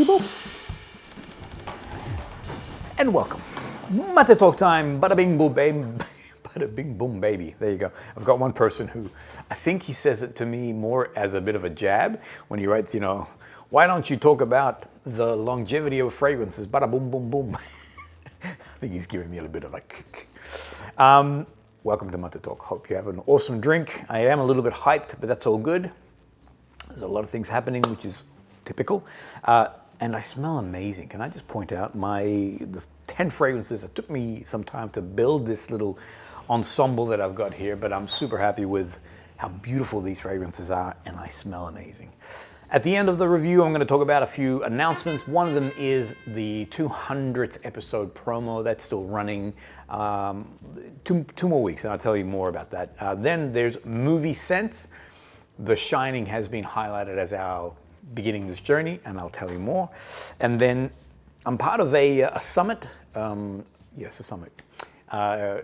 Boop, boop. And welcome. Monte talk time. Bada bing boom baby. Bada bing boom baby. There you go. I've got one person who, I think he says it to me more as a bit of a jab when he writes, you know, why don't you talk about the longevity of fragrances? Bada boom boom boom. I think he's giving me a little bit of a welcome to Monte Talk. Hope you have an awesome drink. I am a little bit hyped, but that's all good. There's a lot of things happening, which is typical. And I smell amazing. Can I just point out the 10 fragrances? It took me some time to build this little ensemble that I've got here, but I'm super happy with how beautiful these fragrances are, and I smell amazing. At the end of the review, I'm going to talk about a few announcements. One of them is the 200th episode promo that's still running. Two more weeks, and I'll tell you more about that. Then there's movie scents. The Shining has been highlighted as our beginning this journey, and I'll tell you more. And then I'm part of a summit. Yes, a summit.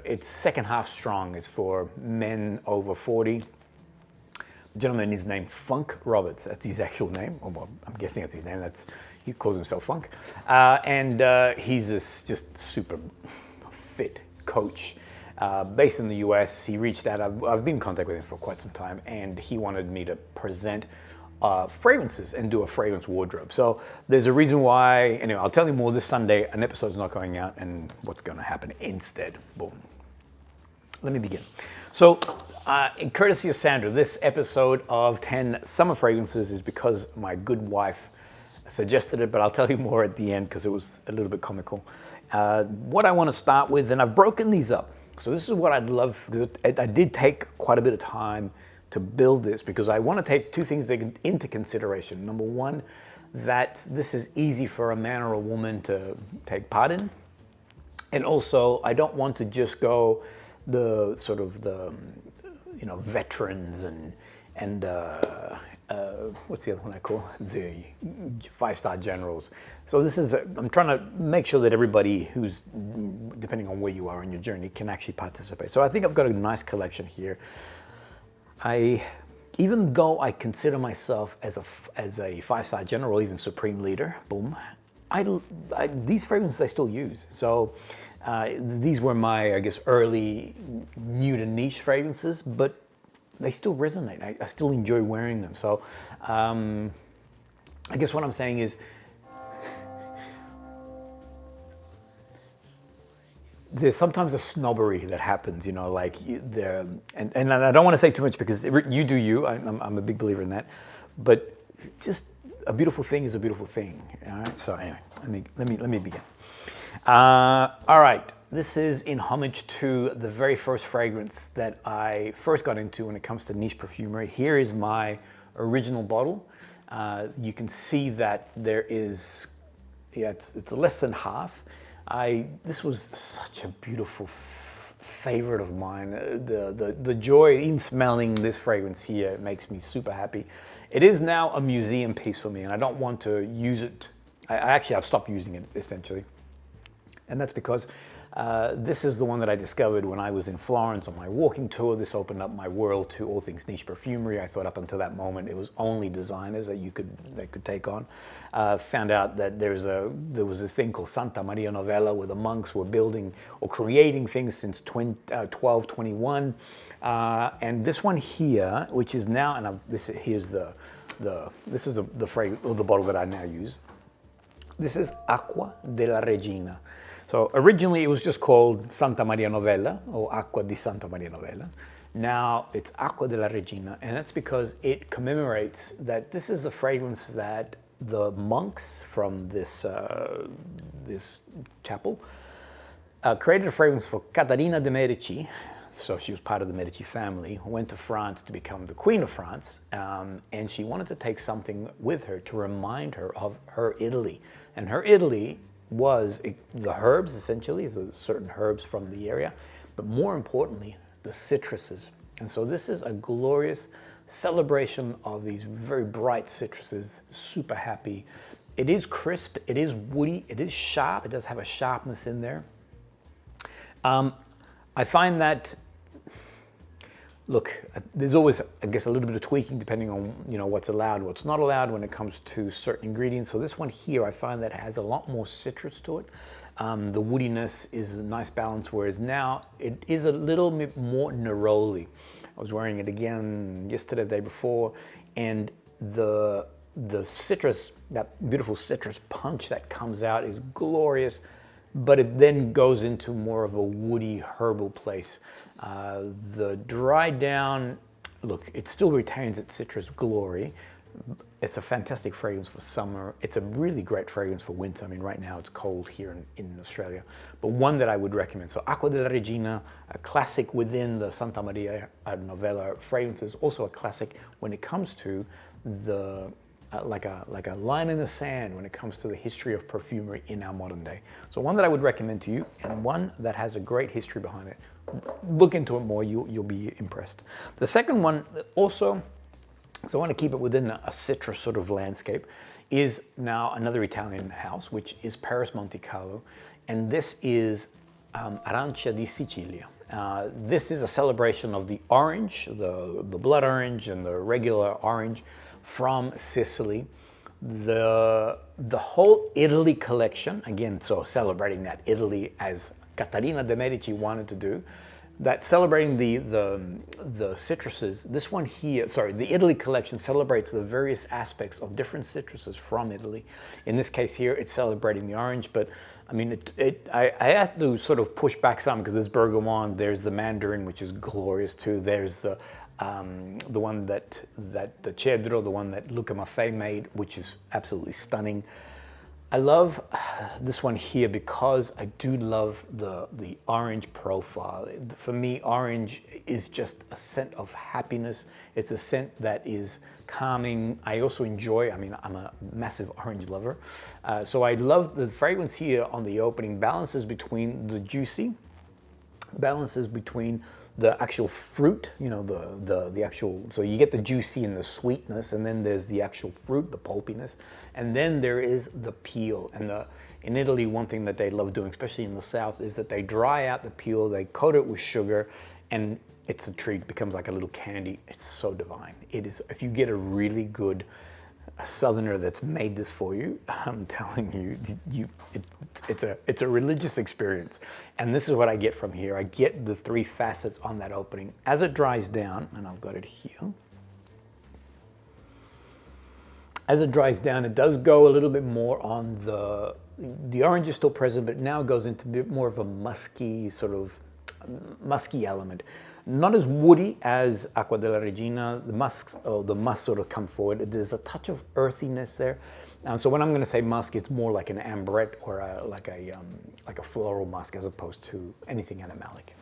It's second half strong. It's for men over 40. The gentleman is named Funk Roberts. That's his actual name. Well, I'm guessing that's his name. He calls himself Funk. And he's this just super fit coach based in the US. He reached out. I've been in contact with him for quite some time, and he wanted me to present fragrances and do a fragrance wardrobe. So there's a reason why. Anyway, I'll tell you more this Sunday. An episode's not going out, and what's going to happen instead. Boom. Let me begin. So, in courtesy of Sandra, this episode of 10 summer fragrances is because my good wife suggested it, but I'll tell you more at the end because it was a little bit comical. What I want to start with, and I've broken these up. So this is what I'd love, because I did take quite a bit of time to build this, because I want to take two things into consideration. Number one, that this is easy for a man or a woman to take part in. And also, I don't want to just go the sort of the, you know, veterans and what's the other one I call? The 5-star generals. So this is, I'm trying to make sure that everybody who's, depending on where you are in your journey, can actually participate. So I think I've got a nice collection here. Even though I consider myself as a 5-star general, even supreme leader, boom, these fragrances I still use. So these were my, I guess, early new to niche fragrances, but they still resonate. I still enjoy wearing them. So I guess what I'm saying is, there's sometimes a snobbery that happens, you know, like and I don't want to say too much because you do you. I'm a big believer in that, but just a beautiful thing is a beautiful thing. All right. So anyway, let me begin. All right. This is in homage to the very first fragrance that I first got into when it comes to niche perfumery. Here is my original bottle. You can see that there is, yeah, it's less than half. This was such a beautiful favorite of mine. The joy in smelling this fragrance here makes me super happy. It is now a museum piece for me, and I don't want to use it. I've stopped using it essentially, and that's because this is the one that I discovered when I was in Florence on my walking tour. This opened up my world to all things niche perfumery. I thought up until that moment it was only designers that could take on. Found out that there was this thing called Santa Maria Novella, where the monks were building or creating things since 1221. And this one here, which is now, and this is the fragrance, or the bottle that I now use. This is Acqua della Regina. So originally it was just called Santa Maria Novella, or Acqua di Santa Maria Novella. Now it's Acqua della Regina, and that's because it commemorates that this is the fragrance that the monks from this chapel created a fragrance for Caterina de' Medici. So she was part of the Medici family, went to France to become the Queen of France, and she wanted to take something with her to remind her of her Italy. And her Italy was the herbs, essentially, the certain herbs from the area, but more importantly, the citruses. And so this is a glorious celebration of these very bright citruses, super happy. It is crisp, it is woody, it is sharp, it does have a sharpness in there. I find that look, there's always, I guess, a little bit of tweaking depending on, what's allowed, what's not allowed when it comes to certain ingredients. So this one here, I find that has a lot more citrus to it. The woodiness is a nice balance, whereas now it is a little bit more Neroli. I was wearing it again yesterday, the day before, and the citrus, that beautiful citrus punch that comes out is glorious, but it then goes into more of a woody herbal place. The dry down, look, it still retains its citrus glory. It's a fantastic fragrance for summer. It's a really great fragrance for winter. I mean, right now it's cold here in Australia, but one that I would recommend. So Acqua della Regina, a classic within the Santa Maria Novella fragrances, also a classic when it comes to the like a line in the sand when it comes to the history of perfumery in our modern day. So one that I would recommend to you, and one that has a great history behind it. Look into it more, you'll be impressed. The second one also, so I want to keep it within a citrus sort of landscape, is now another Italian house, which is Perris Monte Carlo, and this is Arancia di Sicilia. This is a celebration of the orange, the blood orange and the regular orange from Sicily. The whole Italy collection, again, so celebrating that Italy as Caterina de' Medici wanted to do, that celebrating the citruses. This one here, sorry, the Italy collection celebrates the various aspects of different citruses from Italy. In this case here, it's celebrating the orange, but I mean, I had to sort of push back some because there's bergamot, there's the mandarin, which is glorious too. There's the one that the cedro, the one that Luca Maffei made, which is absolutely stunning. I love this one here because I do love the orange profile. For me, orange is just a scent of happiness. It's a scent that is calming. I also enjoy, I mean, I'm a massive orange lover. So I love the fragrance here on the opening, balances between the juicy, balances between the actual fruit, the actual, so you get the juicy and the sweetness, and then there's the actual fruit, the pulpiness, and then there is the peel. And in Italy, one thing that they love doing, especially in the south, is that they dry out the peel, they coat it with sugar, and it's a treat. It becomes like a little candy. It's so divine. It is. If you get a really good southerner that's made this for you, I'm telling you, it's a religious experience. And this is what I get from here. I get the three facets on that opening. As it dries down, and I've got it here. As it dries down, it does go a little bit more on the orange is still present, but now goes into a bit more of a musky sort of musky element. Not as woody as Acqua della Regina. The musk sort of come forward. There's a touch of earthiness there. So when I'm going to say musk, it's more like an ambrette or like a floral musk as opposed to anything animalic.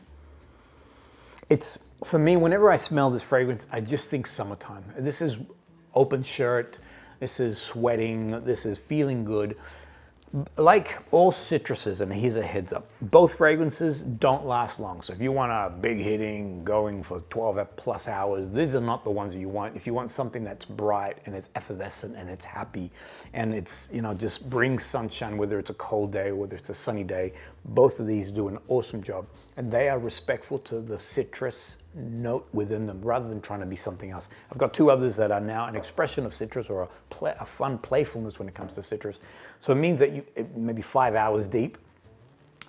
It's, for me, whenever I smell this fragrance, I just think summertime. This is open shirt. This is sweating. This is feeling good. Like all citruses, and here's a heads up, both fragrances don't last long. So if you want a big hitting, going for 12 plus hours, these are not the ones that you want. If you want something that's bright and it's effervescent and it's happy and it's, just brings sunshine, whether it's a cold day, whether it's a sunny day, both of these do an awesome job. And they are respectful to the citrus note within them rather than trying to be something else. I've got two others that are now an expression of citrus or a fun playfulness when it comes to citrus. So it means that maybe 5 hours deep,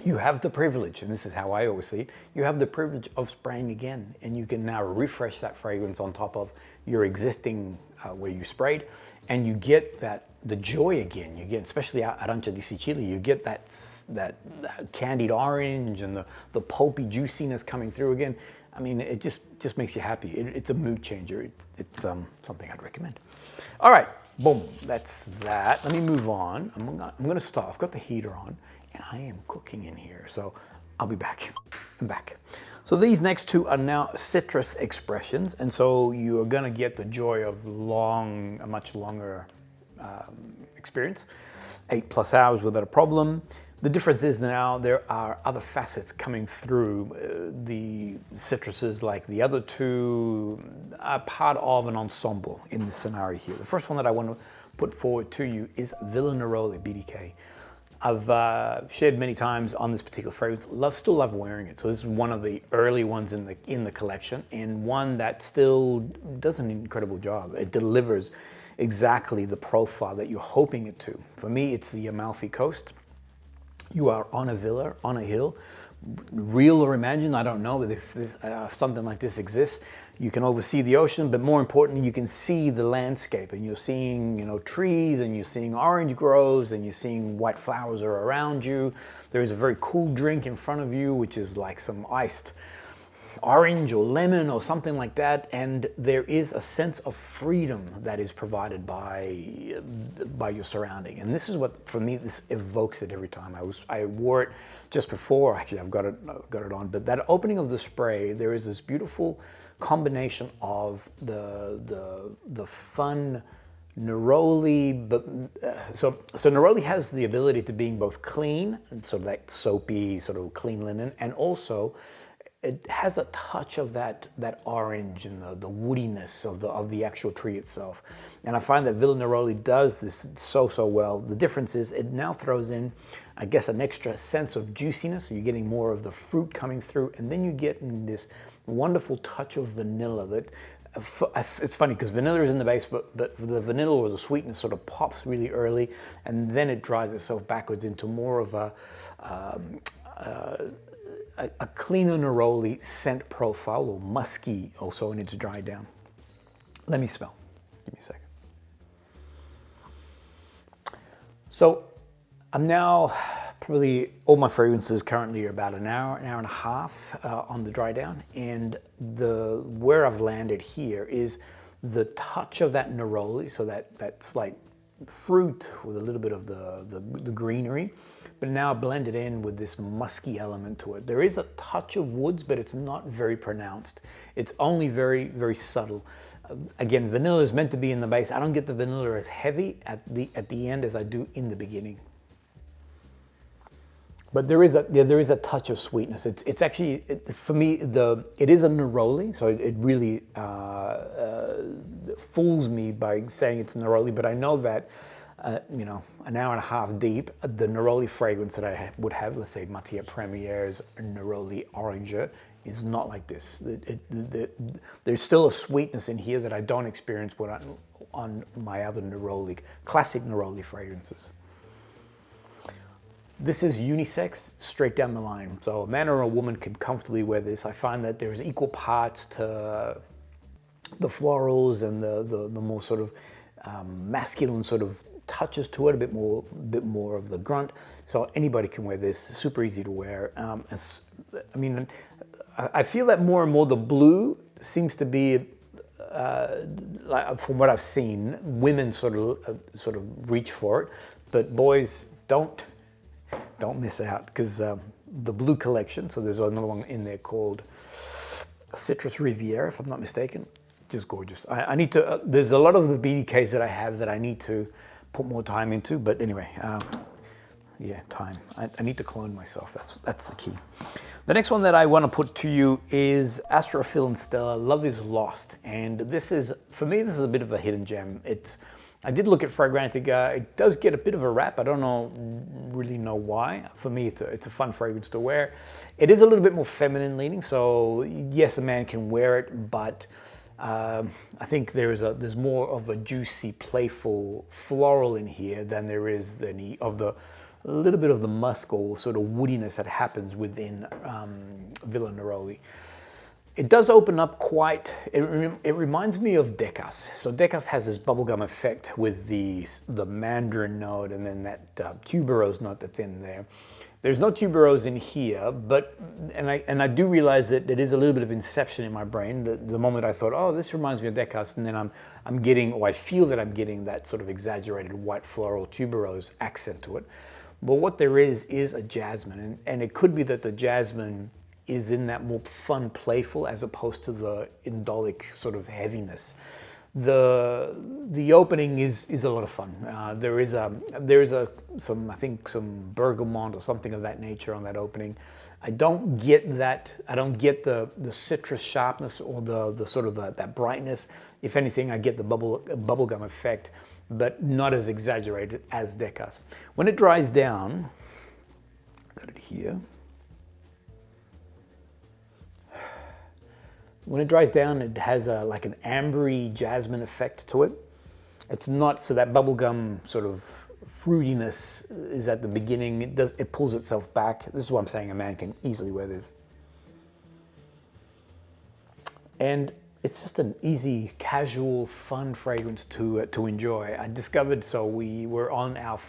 you have the privilege, and this is how I always see it, you have the privilege of spraying again, and you can now refresh that fragrance on top of your existing where you sprayed, and you get the joy again. You get, especially Arancia di Sicilia, you get that candied orange and the pulpy juiciness coming through again. I mean, it just makes you happy. It's a mood changer. It's something I'd recommend. All right, boom, that's that. Let me move on. I'm gonna start. I've got the heater on, and I am cooking in here, so I'll be back. I'm back. So these next two are now citrus expressions, and so you are gonna get the joy of a much longer experience, 8+ hours without a problem. The difference is now there are other facets coming through. The citruses, like the other two, are part of an ensemble in this scenario here. The first one that I want to put forward to you is Villa Neroli BDK. I've shared many times on this particular fragrance. Still love wearing it. So this is one of the early ones in the collection, and one that still does an incredible job. It delivers exactly the profile that you're hoping it to. For me, it's the Amalfi Coast. You are on a villa, on a hill, real or imagined, I don't know, but if something like this exists, you can oversee the ocean, but more importantly, you can see the landscape, and you're seeing, trees, and you're seeing orange groves, and you're seeing white flowers are around you. There is a very cool drink in front of you, which is like some iced orange or lemon or something like that, and there is a sense of freedom that is provided by your surrounding. And this is what, for me, this evokes it every time. I wore it just before, actually I've got it on, but that opening of the spray, there is this beautiful combination of the fun Neroli, but so Neroli has the ability to being both clean, sort of that soapy, sort of clean linen, and also it has a touch of that orange and the woodiness of the actual tree itself. And I find that Villa Neroli does this so well. The difference is it now throws in, I guess, an extra sense of juiciness. So you're getting more of the fruit coming through, and then you get this wonderful touch of vanilla that, it's funny because vanilla is in the base, but the vanilla or the sweetness sort of pops really early, and then it dries itself backwards into more of a cleaner Neroli scent profile, or musky also in its dry down. Let me smell. Give me a second. So I'm now probably, all my fragrances currently are about an hour and a half on the dry down, and where I've landed here is the touch of that Neroli, so that slight fruit with a little bit of the greenery, but now blended in with this musky element to it. There is a touch of woods, but it's not very pronounced. It's only very, very subtle. Again, vanilla is meant to be in the base. I don't get the vanilla as heavy at the end as I do in the beginning. But there is a touch of sweetness. It's actually, for me, it is a Neroli, so it really fools me by saying it's Neroli, but I know that an hour and a half deep, the Neroli fragrance that I would have, let's say Matière Première's Neroli Arancia, is not like this. There's still a sweetness in here that I don't experience on my other classic Neroli fragrances. This is unisex, straight down the line. So a man or a woman can comfortably wear this. I find that there's equal parts to the florals and the more sort of masculine sort of touches to it, a bit more of the grunt. So anybody can wear this. Super easy to wear. I feel that more and more the blue seems to be, like, from what I've seen, women sort of reach for it, but boys don't miss out, because the blue collection. So there's another one in there called Citrus Riviera, if I'm not mistaken. Just gorgeous. I need to. There's a lot of the BDKs that I have that I need to put more time into, but anyway, yeah, time. I need to clone myself. That's the key. The next one that I want to put to you is Astrophil and Stella. Love is Lost, and this is, for me, this is a bit of a hidden gem. I did look at Fragrantica. It does get a bit of a rap. I don't really know why. For me, it's a fun fragrance to wear. It is a little bit more feminine leaning, so yes, a man can wear it, but I think there's more of a juicy, playful floral in here than there is a little bit of the musk or sort of woodiness that happens within Villa Neroli. It does open up quite, it reminds me of Decas. So Decas has this bubblegum effect with the mandarin note and then that tuberose note that's in there. There's no tuberose in here, but, and I do realize that it is a little bit of inception in my brain. The moment I thought, oh, this reminds me of Decas, and then I'm getting, or I feel that I'm getting that sort of exaggerated white floral tuberose accent to it. But what there is a jasmine, and it could be that the jasmine is in that more fun, playful, as opposed to the indolic sort of heaviness. The opening is a lot of fun. There is some, I think, some bergamot or something of that nature on that opening. I don't get that. I don't get the citrus sharpness or the sort of that brightness. If anything, I get the bubblegum effect. but not as exaggerated as Decca's. When it dries down, got it here. When it dries down, it has like an ambery jasmine effect to it. It's not, so that bubblegum sort of fruitiness is at the beginning. It pulls itself back. This is what I'm saying, a man can easily wear this. And it's just an easy, casual, fun fragrance to enjoy. I discovered, so we were on our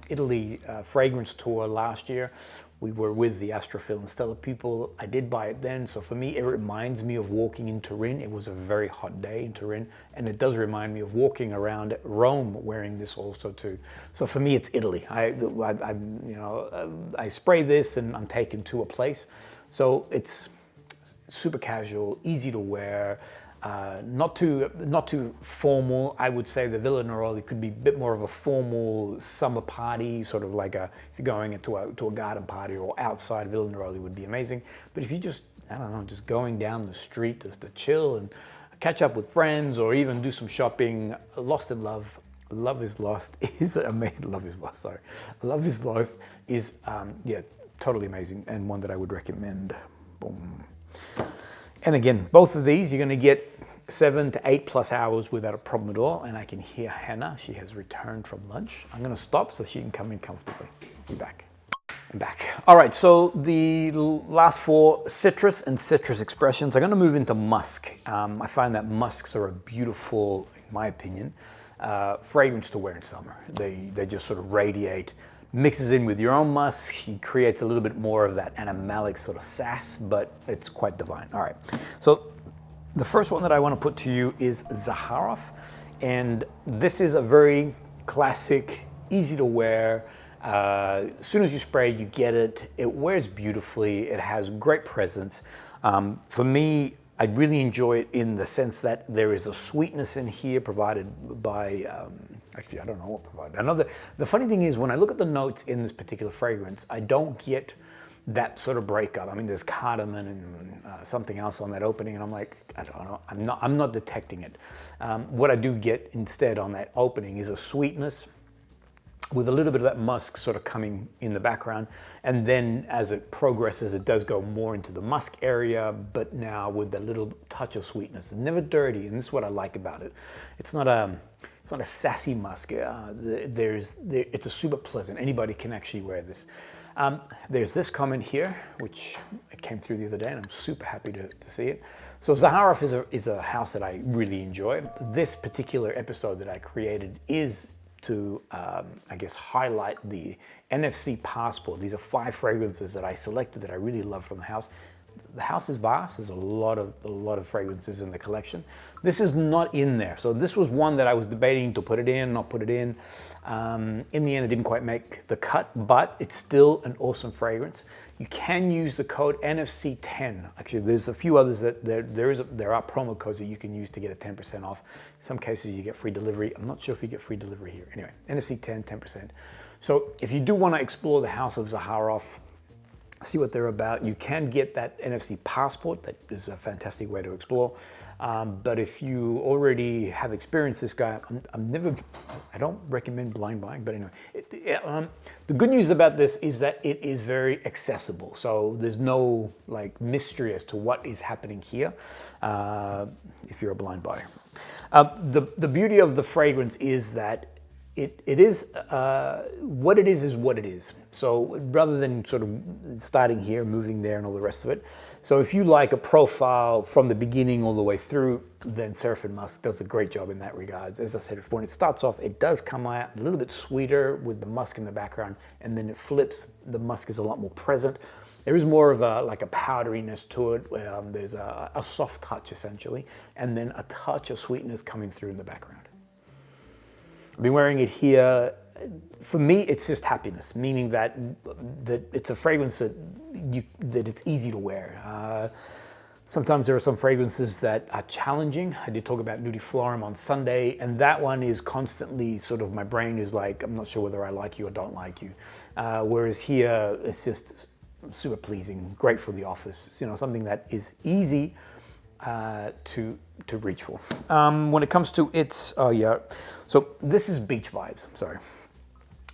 Italy fragrance tour last year. We were with the Astrophil and Stella people. I did buy it then, so for me, it reminds me of walking in Turin. It was a very hot day in Turin, and it does remind me of walking around Rome wearing this also too. So for me, it's Italy. I spray this and I'm taken to a place. So it's super casual, easy to wear, not too formal. I would say the Villa Neroli could be a bit more of a formal summer party, sort of like if you're going into a garden party or outside, Villa Neroli would be amazing. But if you just, I don't know, just going down the street just to chill and catch up with friends or even do some shopping, Lost in Love, Love is Lost is amazing. Love is Lost, sorry. Love is Lost is, yeah, totally amazing and one that I would recommend. Boom. And again, both of these, you're going to get 7 to 8+ hours without a problem at all. And I can hear Hannah. She has returned from lunch. I'm going to stop so she can come in comfortably. Be back. I'm back. All right, so the last 4 citrus and citrus expressions. I'm going to move into musk. I find that musks are a beautiful, in my opinion, fragrance to wear in summer. They just sort of radiate. Mixes in with your own musk, he creates a little bit more of that animalic sort of sass, but it's quite divine. All right, so the first one that I want to put to you is Zaharoff, and this is a very classic, easy to wear. As soon as you spray, you get it. It wears beautifully. It has great presence. For me, I really enjoy it in the sense that there is a sweetness in here provided by, actually, I don't know what provided. The funny thing is when I look at the notes in this particular fragrance, I don't get that sort of breakup. I mean, there's cardamom and something else on that opening, and I'm like, I don't know, I'm not detecting it. What I do get instead on that opening is a sweetness with a little bit of that musk sort of coming in the background. And then as it progresses, it does go more into the musk area, but now with a little touch of sweetness. It's never dirty, and this is what I like about it. It's not a sassy musk. It's a super pleasant. Anybody can actually wear this. There's this comment here, which came through the other day, and I'm super happy to see it. So Zaharoff is a house that I really enjoy. This particular episode that I created is to, I guess, highlight the NFC passport. These are 5 fragrances that I selected that I really love from the house. The house is vast. There's a lot of fragrances in the collection. This is not in there. So this was one that I was debating to put it in, not put it in. In the end, it didn't quite make the cut, but it's still an awesome fragrance. You can use the code NFC10. Actually, there's a few others that there are promo codes that you can use to get a 10% off. In some cases, you get free delivery. I'm not sure if you get free delivery here. Anyway, NFC10, 10%. So if you do want to explore the house of Zaharoff, see what they're about, you can get that NFC passport. That is a fantastic way to explore. But if you already have experienced this guy, I don't recommend blind buying, but anyway. The good news about this is that it is very accessible. So there's no like mystery as to what is happening here if you're a blind buyer. The beauty of the fragrance is that it is what it is what it is. So rather than sort of starting here, moving there, and all the rest of it. So if you like a profile from the beginning all the way through, then Seraphim Musk does a great job in that regard. As I said, when it starts off, it does come out a little bit sweeter with the musk in the background, and then it flips. The musk is a lot more present. There is more of a powderiness to it. There's a soft touch essentially, and then a touch of sweetness coming through in the background. I've been wearing it here. For me, it's just happiness, meaning that it's a fragrance that it's easy to wear. Sometimes there are some fragrances that are challenging. I did talk about Nudiflorum on Sunday, and that one is constantly sort of, my brain is like, I'm not sure whether I like you or don't like you. Whereas here, it's just super pleasing, great for the office. You know, something that is easy to reach for. When it comes to its, so this is beach vibes, sorry.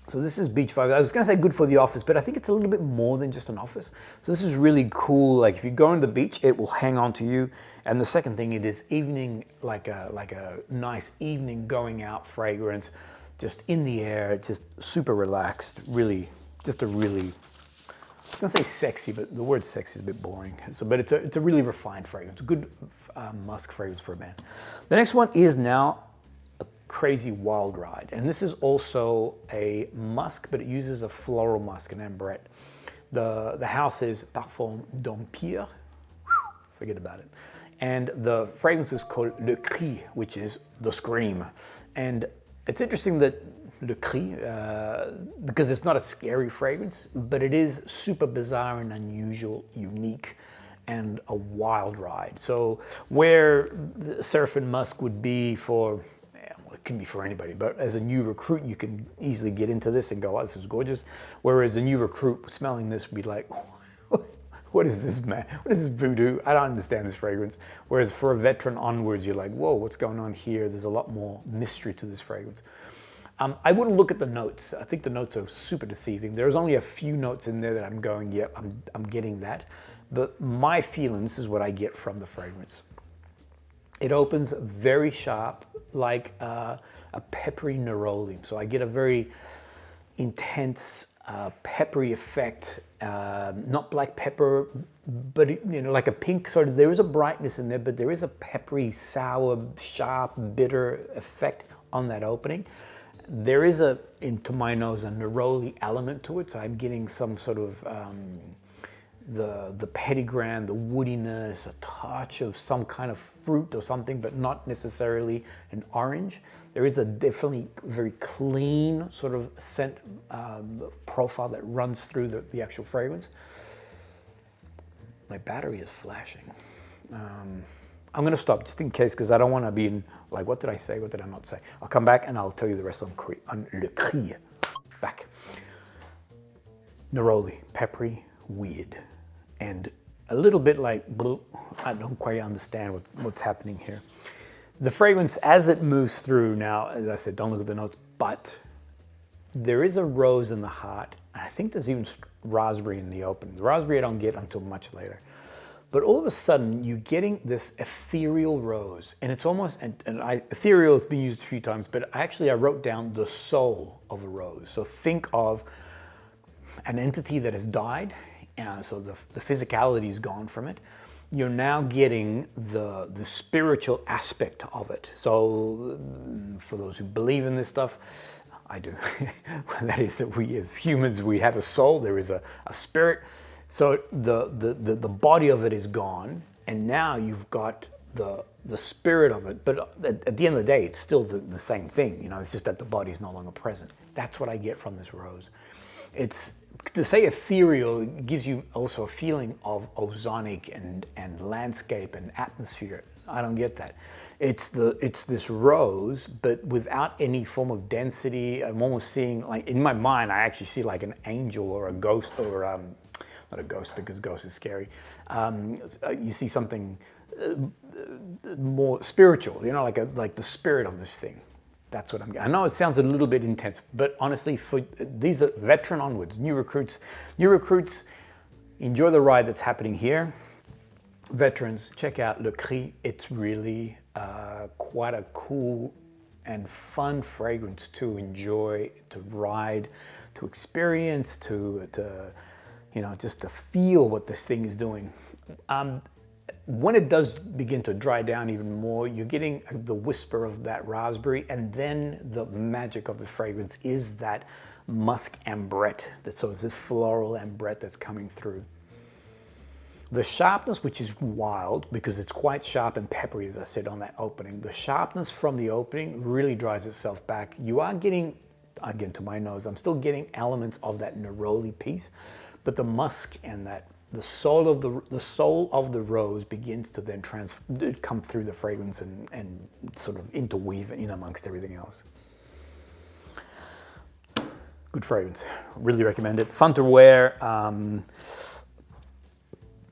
So this is beach vibes. I was gonna say good for the office, but I think it's a little bit more than just an office. So this is really cool. Like if you go on the beach, it will hang on to you. And the second thing, it is evening, like a nice evening going out fragrance, just in the air, just super relaxed, really, just a really, I was gonna say sexy, but the word sexy is a bit boring. So, but it's a really refined fragrance, a good musk fragrance for a man. The next one is now a crazy wild ride, and this is also a musk, but it uses a floral musk, an ambrette. The house is Parfum D'Empire. Forget about it. And the fragrance is called Le Cri, which is the scream. And it's interesting that Le Cri, because it's not a scary fragrance, but it is super bizarre and unusual, unique, and a wild ride. So where the Seraphim musk would be for, well, it can be for anybody, but as a new recruit, you can easily get into this and go, oh, this is gorgeous. Whereas a new recruit smelling this would be like, what is this, man? What is this voodoo? I don't understand this fragrance. Whereas for a veteran onwards, you're like, whoa, what's going on here? There's a lot more mystery to this fragrance. I wouldn't look at the notes. I think the notes are super deceiving. There's only a few notes in there that I'm going, yep, I'm getting that. But my feeling, this is what I get from the fragrance. It opens very sharp, like a peppery neroli. So I get a very intense peppery effect, not black pepper, but like a pink sort of. There is a brightness in there, but there is a peppery, sour, sharp, bitter effect on that opening. There is to my nose, a neroli element to it, so I'm getting some sort of the petitgrain, the woodiness, a touch of some kind of fruit or something, but not necessarily an orange. There is a definitely very clean sort of scent profile that runs through the actual fragrance. My battery is flashing. I'm going to stop just in case, because I don't want to be in, like, what did I say? What did I not say? I'll come back and I'll tell you the rest on Le Cri. Back. Neroli, peppery, weird, and a little bit like, I don't quite understand what's happening here. The fragrance, as it moves through now, as I said, don't look at the notes, but there is a rose in the heart, and I think there's even raspberry in the opening. The raspberry I don't get until much later. But all of a sudden, you're getting this ethereal rose, and it's almost, ethereal has been used a few times, but I wrote down the soul of a rose. So think of an entity that has died, so the physicality is gone from it. You're now getting the spiritual aspect of it. So for those who believe in this stuff, I do. That is that we as humans, we have a soul, there is a spirit. So the body of it is gone, and now you've got the spirit of it. But at the end of the day, it's still the same thing. It's just that the body is no longer present. That's what I get from this rose. It's, to say ethereal, gives you also a feeling of ozonic and landscape and atmosphere. I don't get that. It's this rose, but without any form of density. I'm almost seeing, like, in my mind, I actually see like an angel or a ghost, or not a ghost, because ghost is scary. You see something more spiritual, like the spirit of this thing. That's what I'm getting. I know it sounds a little bit intense, but honestly, for these are veteran onwards, new recruits, enjoy the ride that's happening here. Veterans, check out Le Cri. It's really quite a cool and fun fragrance to enjoy, to ride, to experience, to just to feel what this thing is doing. When it does begin to dry down even more, you're getting the whisper of that raspberry, and then the magic of the fragrance is that musk ambrette. So it's this floral ambrette that's coming through. The sharpness, which is wild, because it's quite sharp and peppery, as I said on that opening. The sharpness from the opening really drives itself back. You are getting, again, to my nose, I'm still getting elements of that neroli piece, but the musk and the soul of the rose begins to then come through the fragrance and sort of interweave in amongst everything else. Good fragrance, really recommend it. Fun to wear.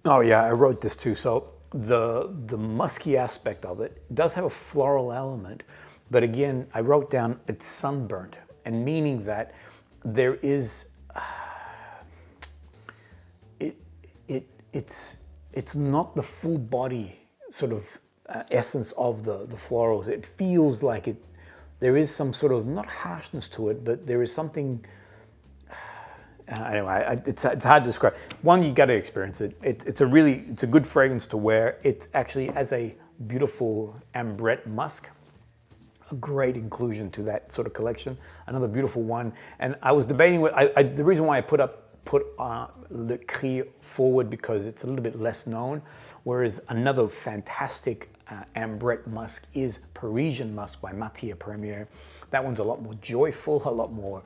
Oh yeah, I wrote this too. So the musky aspect of it does have a floral element, but again, I wrote down it's sunburnt, and meaning that there is it's not the full body sort of essence of the florals. It feels like there is some sort of, not harshness to it, but there is something. Anyway, it's hard to describe. One, you got to experience it. It's a good fragrance to wear. It's actually, as a beautiful ambrette musk, a great inclusion to that sort of collection. Another beautiful one. And I was debating with the reason why I put Le Cri forward, because it's a little bit less known, whereas another fantastic ambrette musk is Parisian Musk by Matière Première. That one's a lot more joyful, a lot more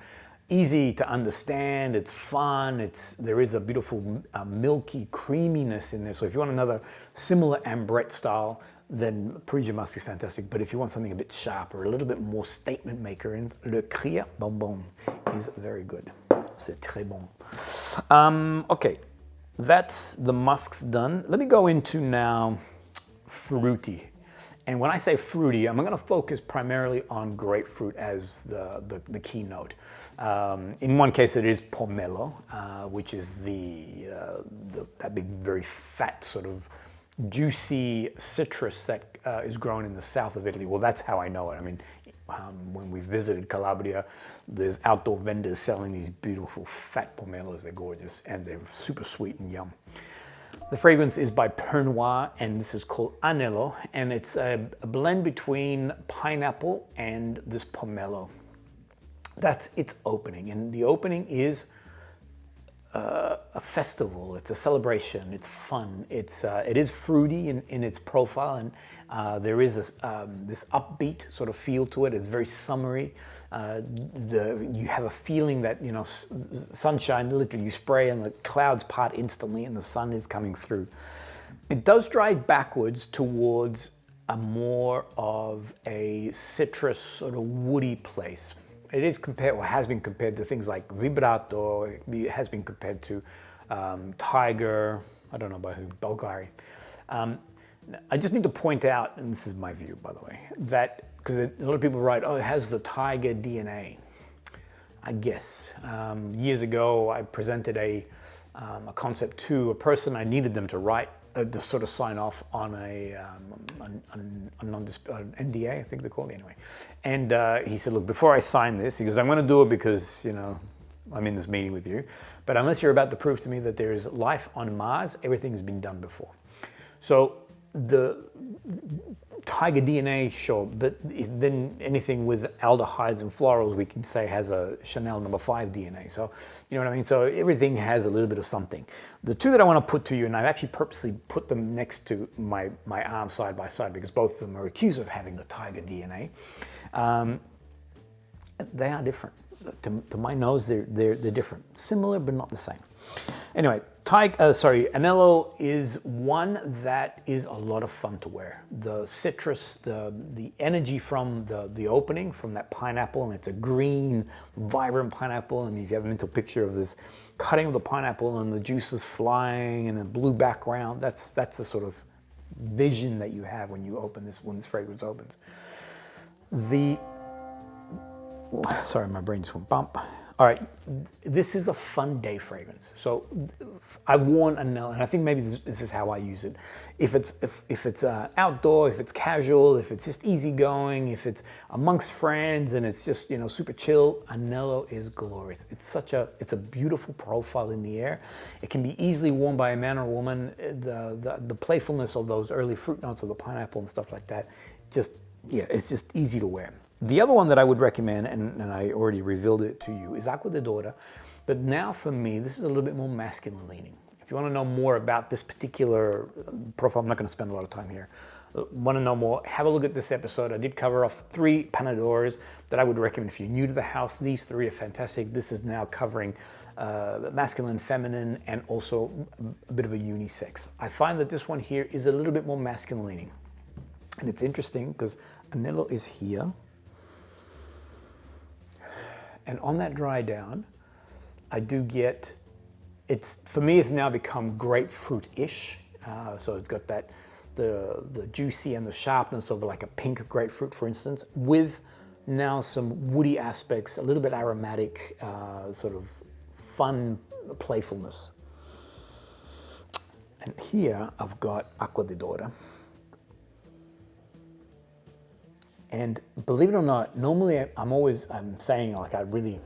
easy to understand. It's fun. There is a beautiful milky creaminess in there. So if you want another similar ambrette style, then Parisian Musk is fantastic. But if you want something a bit sharper, a little bit more statement maker, and Le Cri Bonbon is very good. C'est très bon. Okay, that's the musks done. Let me go into now fruity. And when I say fruity, I'm going to focus primarily on grapefruit as the keynote. In one case, it is pomelo, which is that big, very fat, sort of juicy citrus that is grown in the south of Italy. Well, that's how I know it. I mean, when we visited Calabria, there's outdoor vendors selling these beautiful fat pomelos. They're gorgeous, and they're super sweet and yum. The fragrance is by Pernoire, and this is called Anelo, and it's a blend between pineapple and this pomelo. That's its opening, and the opening is a festival. It's a celebration. It's fun. It is fruity in its profile, and there is this upbeat sort of feel to it. It's very summery. You have a feeling that, sunshine, literally you spray and the clouds part instantly and the sun is coming through. It does drive backwards towards a more of a citrus sort of woody place. It is compared, or has been compared to things like Vibrato. It has been compared to Tiger. I don't know by who, Bulgari. I just need to point out, and this is my view, by the way, that because a lot of people write, oh, it has the Tiger DNA. I guess. Years ago, I presented a concept to a person. I needed them to write, to sort of sign off on a NDA, I think they call it anyway. And he said, look, before I sign this, he goes, I'm going to do it because, I'm in this meeting with you. But unless you're about to prove to me that there is life on Mars, everything's been done before. So the Tiger DNA, sure, but then anything with aldehydes and florals, we can say has a Chanel No. 5 DNA. So, you know what I mean? So everything has a little bit of something. The two that I want to put to you, and I've actually purposely put them next to my arm side by side because both of them are accused of having the Tiger DNA. They are different. To my nose, they're different. Similar, but not the same. Anyway, Anelo is one that is a lot of fun to wear. The citrus, the energy from the opening, from that pineapple, and it's a green, vibrant pineapple. And if you have a mental picture of this cutting of the pineapple and the juices flying in a blue background, that's the sort of vision that you have when you open this, when this fragrance opens. Sorry, my brain just went bump. All right, this is a fun day fragrance. So I've worn Anelo, and I think maybe this is how I use it. If it's outdoor, if it's casual, if it's just easygoing, if it's amongst friends and it's just super chill, Anelo is glorious. It's a beautiful profile in the air. It can be easily worn by a man or a woman. The playfulness of those early fruit notes of the pineapple and stuff like that, it's just easy to wear. The other one that I would recommend, and I already revealed it to you, is Acqua Dora. But now for me, this is a little bit more masculine leaning. If you want to know more about this particular profile, I'm not going to spend a lot of time here. Want to know more, have a look at this episode. I did cover off 3 Panadoras that I would recommend if you're new to the house. These 3 are fantastic. This is now covering masculine, feminine, and also a bit of a unisex. I find that this one here is a little bit more masculine leaning. And it's interesting because Anelo is here. And on that dry down, I do get, for me it's now become grapefruit-ish. So it's got that the juicy and the sharpness of like a pink grapefruit, for instance, with now some woody aspects, a little bit aromatic, sort of fun playfulness. And here I've got Acqua Dora. And believe it or not, normally I'm saying like I really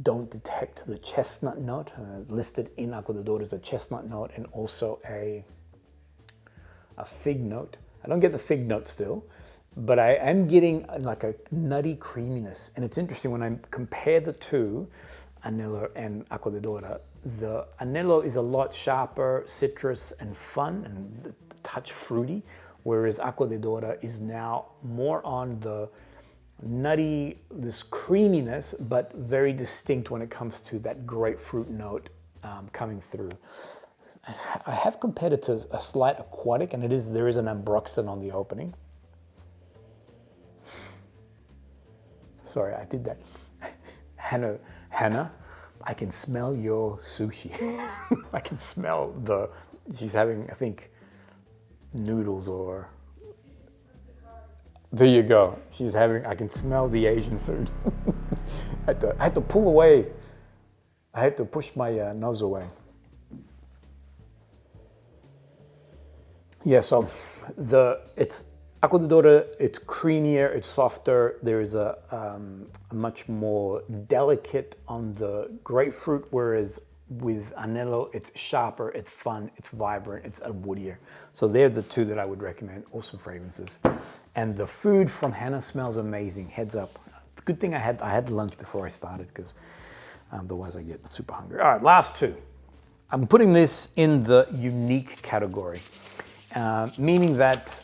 don't detect the chestnut note. Listed in Acqua Dora as a chestnut note and also a fig note. I don't get the fig note still, but I am getting like a nutty creaminess. And it's interesting when I compare the two, Anelo and Acqua Dora, the Anelo is a lot sharper, citrus and fun and a touch fruity, whereas Acqua Dora is now more on the nutty, this creaminess, but very distinct when it comes to that grapefruit note coming through. I have compared it to a slight aquatic, and there is an ambroxan on the opening. Sorry, I did that. Hannah, I can smell your sushi. I can smell she's having, I think, noodles or, there you go. I can smell the Asian food. I had to pull away. I had to push my nose away. Yeah, so it's Acqua Dora, it's creamier, it's softer. There is a much more delicate on the grapefruit, whereas with Anelo, it's sharper, it's fun, it's vibrant, it's a woodier. So they're the two that I would recommend. Awesome fragrances. And the food from Hannah smells amazing. Heads up. Good thing I had lunch before I started, because otherwise I get super hungry. All right, last two. I'm putting this in the unique category, meaning that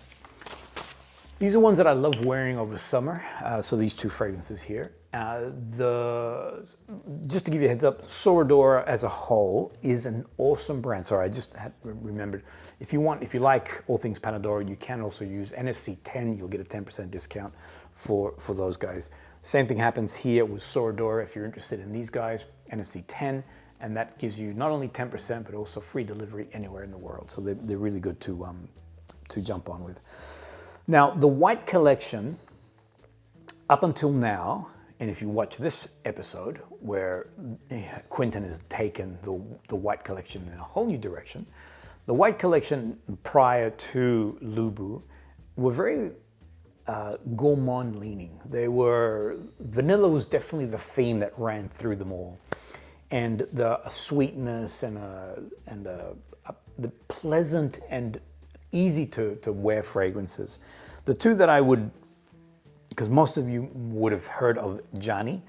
these are ones that I love wearing over summer. So these two fragrances here. Just to give you a heads up, Sora Dora as a whole is an awesome brand. Sorry, I just had remembered. If you like all things Pana, you can also use NFC 10. You'll get a 10% discount for those guys. Same thing happens here with Sora Dora. If you're interested in these guys, NFC 10, and that gives you not only 10% but also free delivery anywhere in the world. So they're really good to jump on with. Now the white collection, up until now. And if you watch this episode where Quentin has taken the white collection in a whole new direction, the white collection prior to Lubu were very gourmand leaning. Vanilla was definitely the theme that ran through them all. And the sweetness and the pleasant and easy to wear fragrances. The two that I would, because most of you would have heard of Johnny,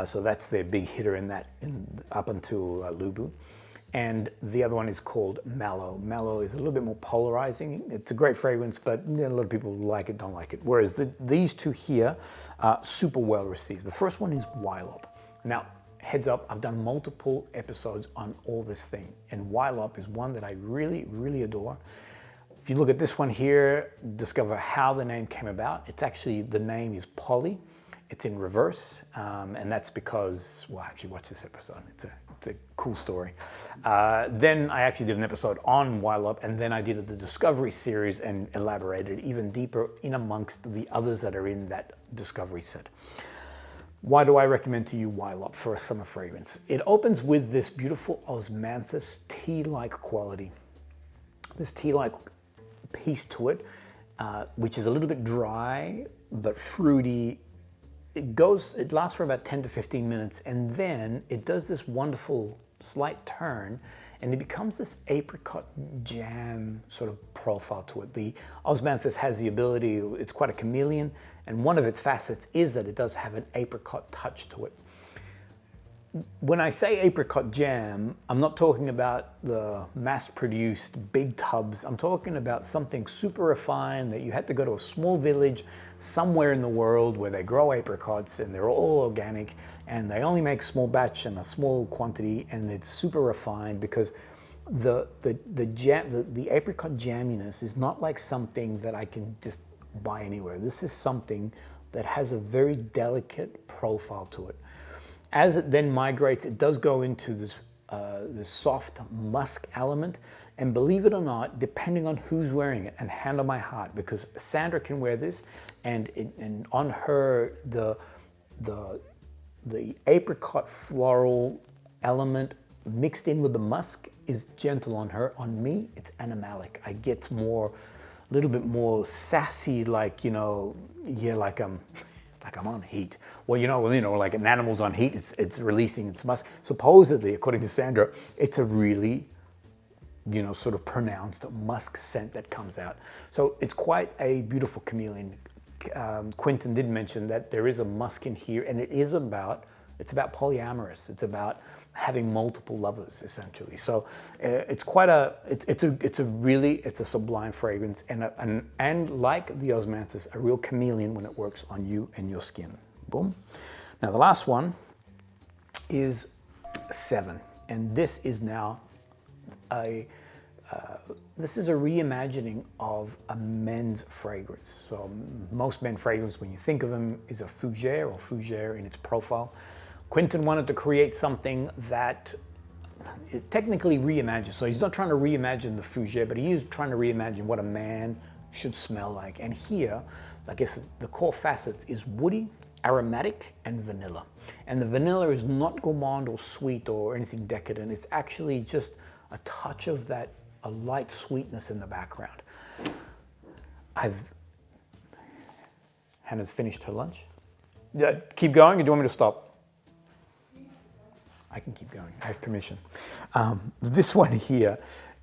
so that's their big hitter up until Lubu. And the other one is called Mallow. Mallow is a little bit more polarizing. It's a great fragrance, but a lot of people like it, don't like it. Whereas these two here are super well received. The first one is Ylop. Now, heads up, I've done multiple episodes on all this thing, and Ylop is one that I really, really adore. If you look at this one here, discover how the name came about. It's actually, the name is Polly. It's in reverse, and that's because, well, actually watch this episode. It's a cool story. Then I actually did an episode on Ylop, and then I did the Discovery series and elaborated even deeper in amongst the others that are in that Discovery set. Why do I recommend to you Ylop for a summer fragrance? It opens with this beautiful osmanthus tea-like quality. This tea-like piece to it, which is a little bit dry but fruity. It lasts for about 10 to 15 minutes, and then it does this wonderful slight turn, and it becomes this apricot jam sort of profile to it. The osmanthus has the ability, it's quite a chameleon, and one of its facets is that it does have an apricot touch to it. When I say apricot jam, I'm not talking about the mass-produced big tubs. I'm talking about something super refined that you had to go to a small village somewhere in the world where they grow apricots and they're all organic and they only make small batch and a small quantity, and it's super refined because the apricot jamminess is not like something that I can just buy anywhere. This is something that has a very delicate profile to it. As it then migrates, it does go into this soft musk element. And believe it or not, depending on who's wearing it, and hand on my heart, because Sandra can wear this, and on her, the apricot floral element mixed in with the musk is gentle on her. On me, it's animalic. I get a little bit more sassy, like, yeah, like I'm on heat. Well, like an animal's on heat, it's releasing its musk. Supposedly, according to Sandra, it's a really, sort of pronounced musk scent that comes out. So it's quite a beautiful chameleon. Quentin did mention that there is a musk in here, and it's about polyamorous. It's about having multiple lovers, essentially. So it's a sublime fragrance, and like the Osmanthus, a real chameleon when it works on you and your skin. Boom. Now the last one is 7, and this is now this is a reimagining of a men's fragrance. So most men fragrance, when you think of them, is a fougere in its profile. Quentin wanted to create something that it technically reimagines. So he's not trying to reimagine the fougere, but he is trying to reimagine what a man should smell like. And here, I guess the core facets is woody, aromatic, and vanilla. And the vanilla is not gourmand or sweet or anything decadent. It's actually just a touch of that, a light sweetness in the background. Hannah's finished her lunch. Yeah, keep going, or do you want me to stop? I can keep going, I have permission. This one here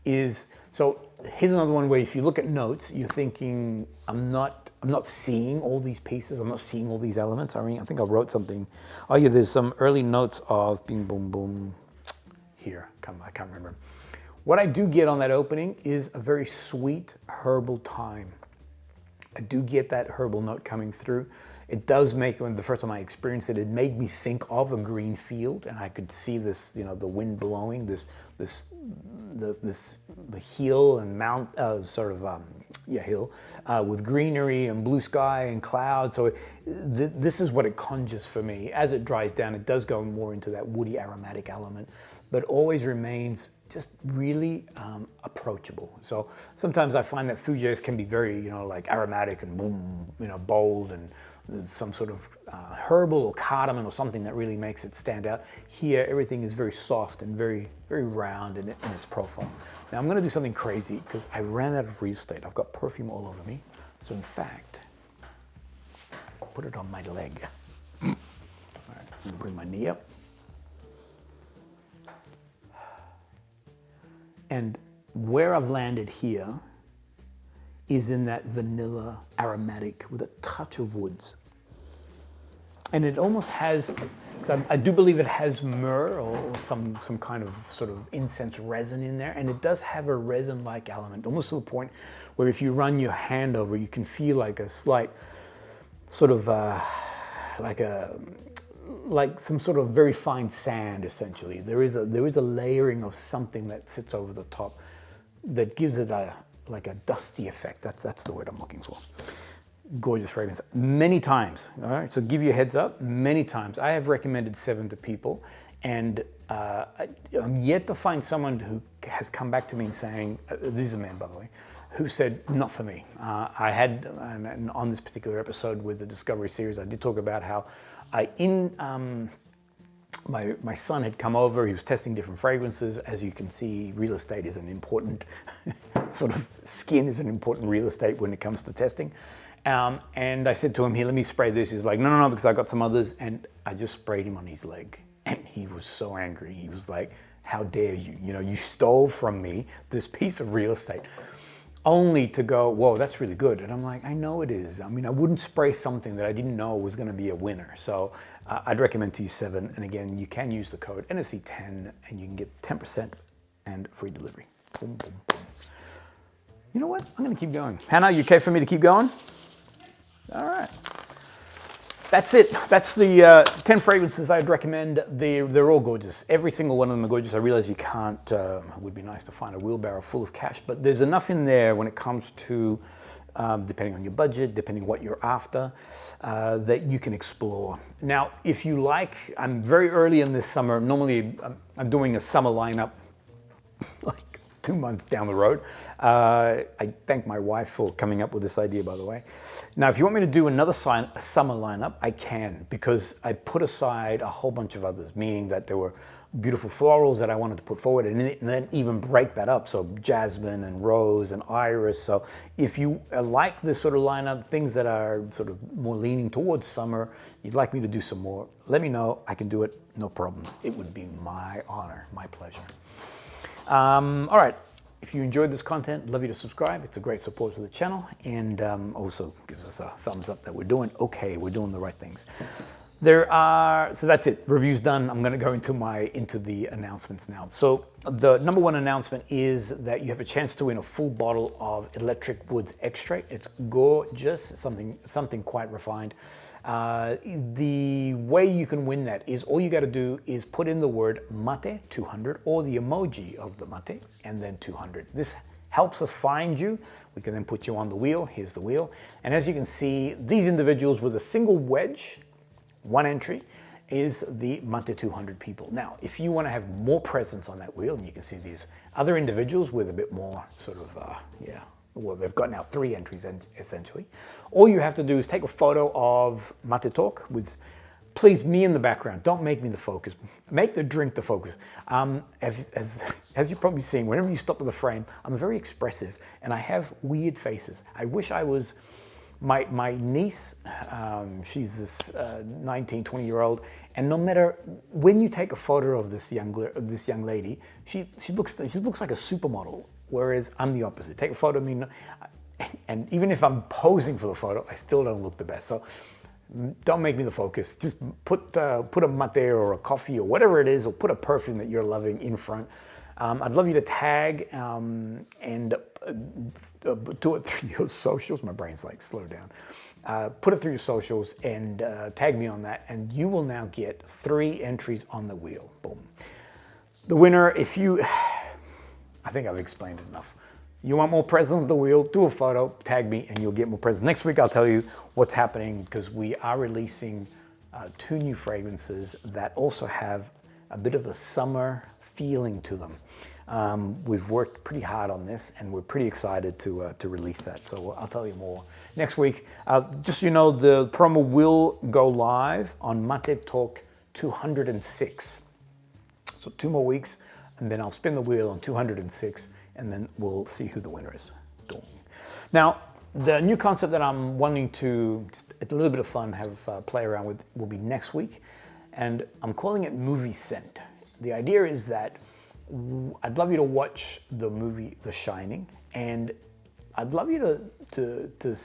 is, so here's another one where if you look at notes, you're thinking, I'm not seeing all these pieces, I'm not seeing all these elements. I think I wrote something. Oh yeah, there's some early notes of bing, boom, boom, here, I can't remember. What I do get on that opening is a very sweet herbal thyme. I do get that herbal note coming through. It does make, when the first time I experienced it, it made me think of a green field, and I could see this, the wind blowing, the hill and mount, hill, with greenery and blue sky and clouds. So this is what it conjures for me. As it dries down, it does go more into that woody aromatic element, but always remains just really approachable. So sometimes I find that fougères can be very, like aromatic and boom, bold, and some sort of herbal or cardamom or something that really makes it stand out. Here, everything is very soft and very, very round in its profile. Now I'm gonna do something crazy because I ran out of real estate. I've got perfume all over me. So in fact, I'll put it on my leg. All right, I'm gonna bring my knee up. And where I've landed here is in that vanilla aromatic with a touch of woods. And it almost has, because I do believe it has myrrh or some kind of sort of incense resin in there, and it does have a resin-like element, almost to the point where if you run your hand over, you can feel like a slight sort of like some sort of very fine sand, essentially. There is a layering of something that sits over the top that gives it like a dusty effect. That's the word I'm looking for. Gorgeous fragrance. Many times, all right? So give you a heads up, many times. I have recommended 7 to people, and I'm yet to find someone who has come back to me and saying, this is a man, by the way, who said, not for me. I had, and on this particular episode with the Discovery series, I did talk about how my son had come over, he was testing different fragrances. As you can see, real estate is an important, sort of skin is an important real estate when it comes to testing. And I said to him, here, let me spray this. He's like, no, because I got some others. And I just sprayed him on his leg. And he was so angry. He was like, how dare you? You stole from me this piece of real estate. Only to go, whoa, that's really good. And I'm like, I know it is. I mean, I wouldn't spray something that I didn't know was going to be a winner. So I'd recommend to use 7. And again, you can use the code NFC10 and you can get 10% and free delivery. Boom, boom, boom. You know what? I'm going to keep going. Hannah, you okay for me to keep going? All right. That's it. That's the 10 fragrances I'd recommend. They're all gorgeous. Every single one of them are gorgeous. I realize you can't, it would be nice to find a wheelbarrow full of cash, but there's enough in there when it comes to, depending on your budget, depending what you're after, that you can explore. Now, if you like, I'm very early in this summer. Normally, I'm doing a summer lineup like 2 months down the road. I thank my wife for coming up with this idea, by the way. Now, if you want me to do another summer lineup, I can, because I put aside a whole bunch of others, meaning that there were beautiful florals that I wanted to put forward, and then even break that up. So jasmine and rose and iris. So if you like this sort of lineup, things that are sort of more leaning towards summer, you'd like me to do some more, let me know. I can do it, no problems. It would be my honor, my pleasure. All right. If you enjoyed this content, I'd love you to subscribe. It's a great support to the channel, and also gives us a thumbs up that we're doing okay. We're doing the right things. So that's it. Review's done. I'm going to go into the announcements now. So the number one announcement is that you have a chance to win a full bottle of Electric Woods Extract. It's gorgeous, something quite refined. The way you can win that is all you got to do is put in the word mate 200 or the emoji of the mate and then 200. This helps us find you. We can then put you on the wheel. Here's the wheel. And as you can see, these individuals with a single wedge, one entry, is the Monte 200 people. Now, if you want to have more presence on that wheel, and you can see these other individuals with a bit more sort of, well, they've got now 3 entries essentially. All you have to do is take a photo of Mate Talk with, please, me in the background. Don't make me the focus. Make the drink the focus. As you've probably seen, whenever you stop at the frame, I'm very expressive and I have weird faces. I wish I was. My niece, she's this 19, 20-year-old, and no matter when you take a photo of this young lady, she looks like a supermodel, whereas I'm the opposite. Take a photo of me, and even if I'm posing for the photo, I still don't look the best. So don't make me the focus. Just put a mate or a coffee or whatever it is, or put a perfume that you're loving in front. I'd love you to tag and do it through your socials. My brain's like, slow down. Put it through your socials and tag me on that, and you will now get 3 entries on the wheel. Boom. The winner, I think I've explained it enough. You want more presence on the wheel, do a photo, tag me, and you'll get more presence. Next week, I'll tell you what's happening, because we are releasing 2 new fragrances that also have a bit of a summer feeling to them. We've worked pretty hard on this, and we're pretty excited to release that. So I'll tell you more next week. Just so you know, the promo will go live on Mate Talk 206. So 2 more weeks, and then I'll spin the wheel on 206, and then we'll see who the winner is. Now, the new concept that I'm wanting to, a little bit of fun, have play around with will be next week, and I'm calling it Movie Scent. The idea is that I'd love you to watch the movie The Shining, and I'd love you to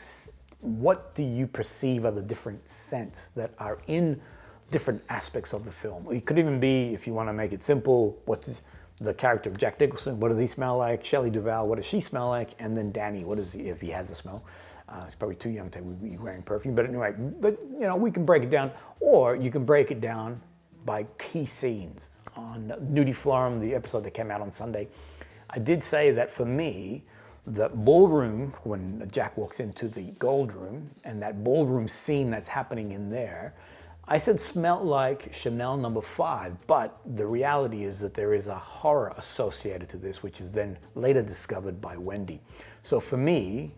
what do you perceive are the different scents that are in different aspects of the film. It could even be, if you want to make it simple, what's the character of Jack Nicholson, what does he smell like? Shelley Duvall, what does she smell like? And then Danny, what is he, if he has a smell? He's probably too young to be wearing perfume, but anyway, we can break it down, or you can break it down by key scenes. On Nudiflorum, the episode that came out on Sunday, I did say that for me, the ballroom, when Jack walks into the gold room, and that ballroom scene that's happening in there, I said smelled like Chanel No. 5, but the reality is that there is a horror associated to this, which is then later discovered by Wendy. So for me,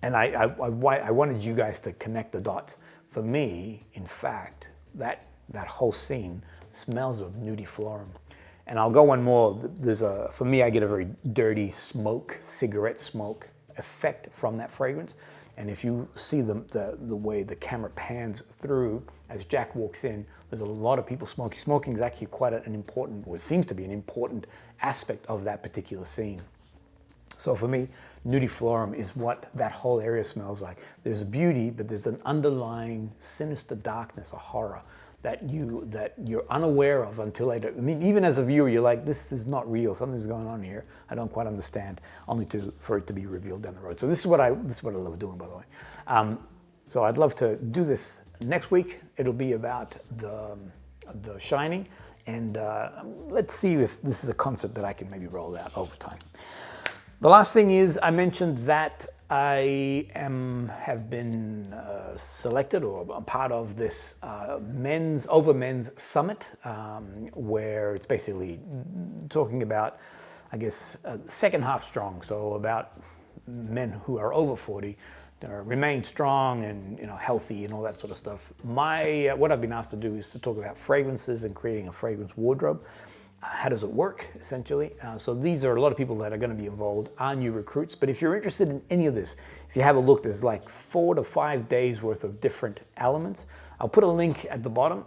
and I wanted you guys to connect the dots, for me, in fact, that whole scene smells of Nudiflorum. And I'll go one more. For me, I get a very dirty cigarette smoke effect from that fragrance. And if you see the way the camera pans through as Jack walks in, there's a lot of people smoking. Smoking is actually quite an important, or it seems to be an important aspect of that particular scene. So for me, Nudiflorum is what that whole area smells like. There's beauty, but there's an underlying sinister darkness, a horror, that you're unaware of until later. I mean, even as a viewer, you're like, this is not real. Something's going on here. I don't quite understand. Only for it to be revealed down the road. So this is what I love doing, by the way. So I'd love to do this next week. It'll be about the Shining, and let's see if this is a concept that I can maybe roll out over time. The last thing is, I mentioned that I have been selected or a part of this men's summit, where it's basically talking about I guess, second half strong. So about men who are over 40 remain strong and healthy and all that sort of stuff. What I've been asked to do is to talk about fragrances and creating a fragrance wardrobe. How does it work, essentially? So these are a lot of people that are going to be involved, are new recruits. But if you're interested in any of this, if you have a look, there's like 4 to 5 days worth of different elements. I'll put a link at the bottom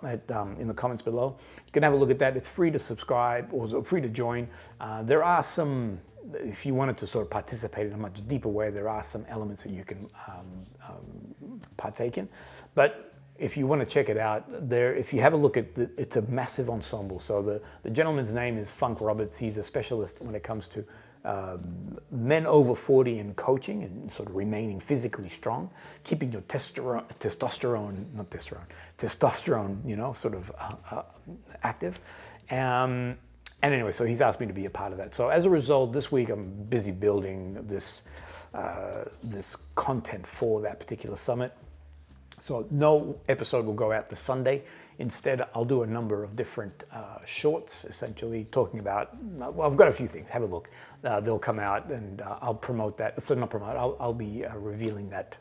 in the comments below. You can have a look at that. It's free to subscribe or free to join. There are some, if you wanted to sort of participate in a much deeper way, there are some elements that you can partake in. But if you want to check it out, if you have a look at it's a massive ensemble. So the gentleman's name is Funk Roberts. He's a specialist when it comes to men over 40 and coaching and sort of remaining physically strong, keeping your testosterone, sort of active. And anyway, so he's asked me to be a part of that. So as a result, this week I'm busy building this content for that particular summit. So no episode will go out this Sunday. Instead, I'll do a number of different shorts, essentially talking about, well, I've got a few things, have a look. They'll come out and I'll promote that. So not promote, I'll be revealing that.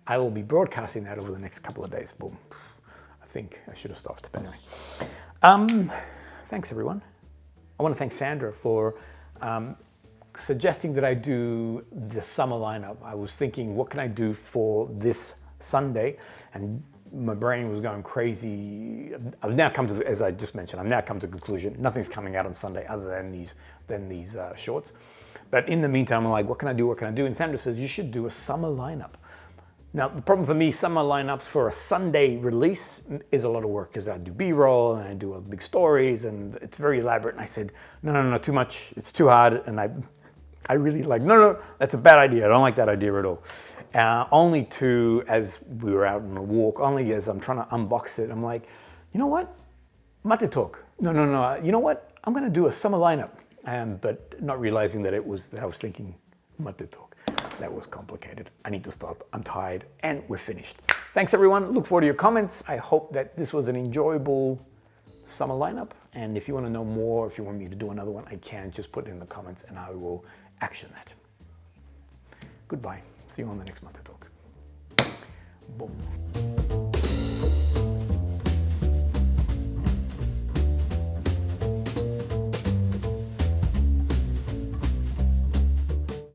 I will be broadcasting that over the next couple of days. Boom. I think I should have stopped, but anyway. Thanks, everyone. I want to thank Sandra for suggesting that I do the summer lineup. I was thinking, what can I do for this Sunday? And my brain was going crazy. I've now come to, as I just mentioned, I've now come to the conclusion, nothing's coming out on Sunday other than these shorts. But in the meantime, I'm like, what can I do? What can I do? And Sandra says, you should do a summer lineup. Now, the problem for me, summer lineups for a Sunday release is a lot of work because I do B-roll and I do big stories and it's very elaborate. And I said, no, too much. It's too hard. And I really like, no, that's a bad idea. I don't like that idea at all. Only as we were out on a walk, only as I'm trying to unbox it, I'm like, you know what? Mate talk. No. You know what? I'm going to do a summer lineup. But not realizing that I was thinking mate talk. That was complicated. I need to stop. I'm tired and we're finished. Thanks, everyone. Look forward to your comments. I hope that this was an enjoyable summer lineup. And if you want to know more, if you want me to do another one, I can just put it in the comments and I will action that. Goodbye. See you on the next Monte Talk. Boom.